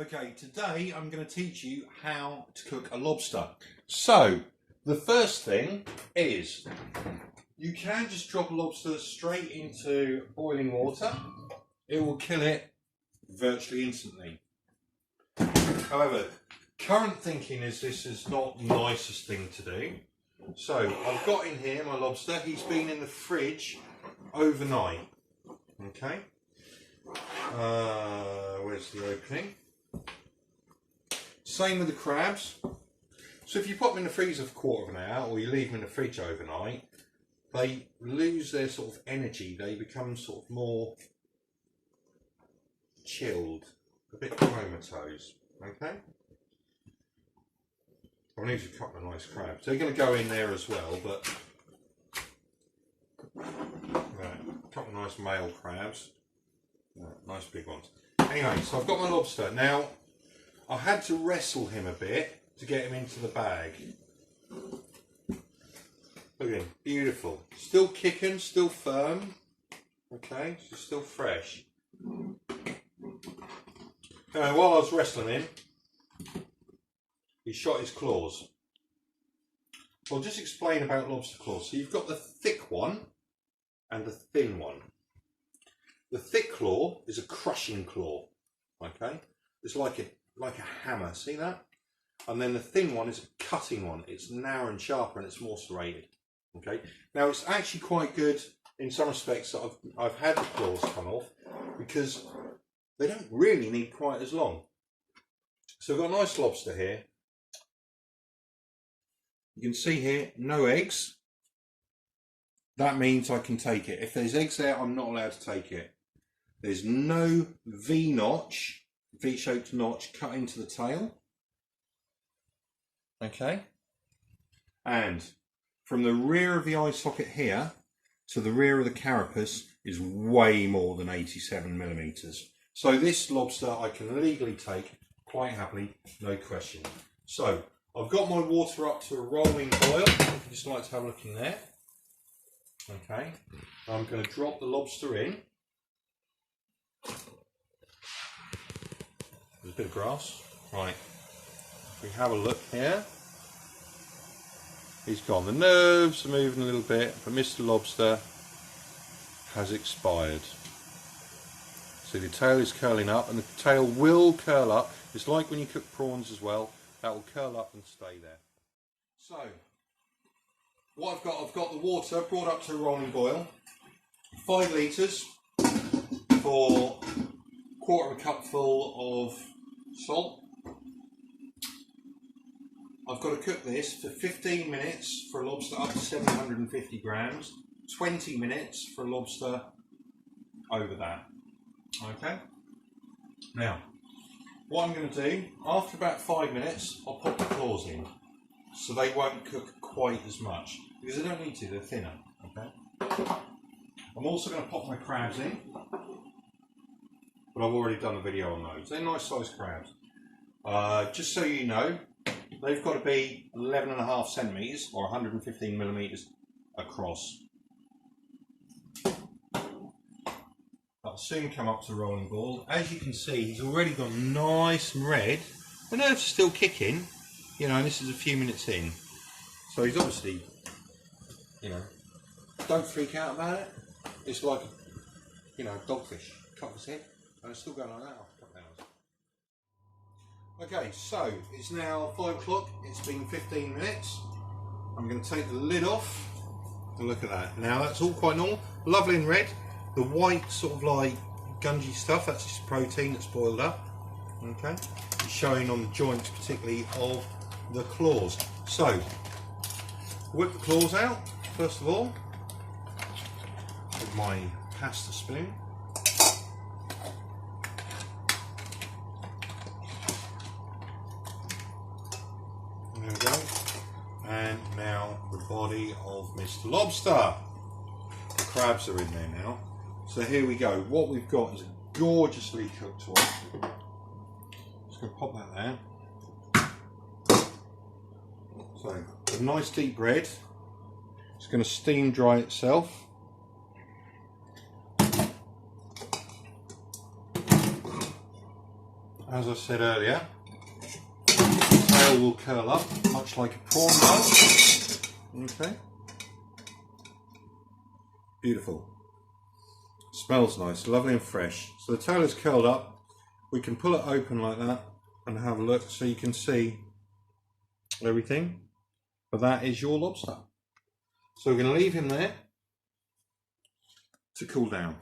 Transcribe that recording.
Okay, today I'm going to teach you how to cook a lobster. So, the first thing is, you can just drop a lobster straight into boiling water. It will kill it virtually instantly. However, current thinking is this is not the nicest thing to do. So, I've got in here my lobster. He's been in the fridge overnight. Okay. Where's the opening? Same with the crabs. So if you put them in the freezer for a quarter of an hour, or you leave them in the fridge overnight, they lose their sort of energy. They become sort of more chilled, a bit comatose. Okay. I've used a couple of nice crabs. They're going to go in there as well, but a couple of nice male crabs, nice big ones. Anyway, so I've got my lobster now. I had to wrestle him a bit to get him into the bag. Look at him, beautiful. Still kicking, still firm. Okay, so still fresh. Now, while I was wrestling him, he shot his claws. So I'll just explain about lobster claws. So you've got the thick one and the thin one. The thick claw is a crushing claw. Okay, it's like a hammer, see that? And then the thin one is a cutting one. It's narrow and sharper and it's more serrated. Okay, now it's actually quite good in some respects that I've had the claws come off, because they don't really need quite as long. So I've got a nice lobster here. You can see here, no eggs. That means I can take it. If there's eggs there, I'm not allowed to take it. There's no V-shaped notch cut into the tail. Okay. And from the rear of the eye socket here to the rear of the carapace is way more than 87 millimeters. So this lobster I can legally take quite happily, no question. So I've got my water up to a rolling boil. If you just like to have a look in there. Okay. I'm going to drop the lobster in. There's a bit of grass. Right. If we have a look here. He's gone. The nerves are moving a little bit, but Mr. Lobster has expired. So the tail is curling up, and the tail will curl up. It's like when you cook prawns as well. That will curl up and stay there. So, what I've got the water brought up to a rolling boil. 5 litres for a quarter of a cupful of salt. I've got to cook this for 15 minutes for a lobster up to 750 grams, 20 minutes for a lobster over that. Okay? Now, what I'm going to do, after about 5 minutes, I'll pop the claws in, so they won't cook quite as much, because they don't need to, they're thinner. Okay? I'm also going to pop my crabs in, but I've already done a video on those. They're nice sized crabs. Just so you know, they've got to be 11.5 centimetres or 115 millimetres across. That'll soon come up to rolling boil. As you can see, he's already gone nice and red. The nerves are still kicking, you know, and this is a few minutes in. So he's obviously, you know, don't freak out about it. It's like, you know, dogfish. Cut his head, and it's still going like that after a couple of hours. Okay, so it's now 5 o'clock. It's been 15 minutes. I'm going to take the lid off and look at that. Now that's all quite normal, lovely and red. The white sort of like gungy stuff, that's just protein that's boiled up. Okay, it's showing on the joints particularly of the claws. So whip the claws out first of all with my pasta spoon. There we go. And now the body of Mr. Lobster. The crabs are in there now. So here we go. What we've got is a gorgeously cooked one. Just going to pop that there. So a nice deep red. It's going to steam dry itself. as I said earlier, the tail will curl up much like a prawn does. Okay. Beautiful. Smells nice, lovely and fresh. So the tail is curled up. We can pull it open like that and have a look so you can see everything. But that is your lobster. So we're going to leave him there to cool down.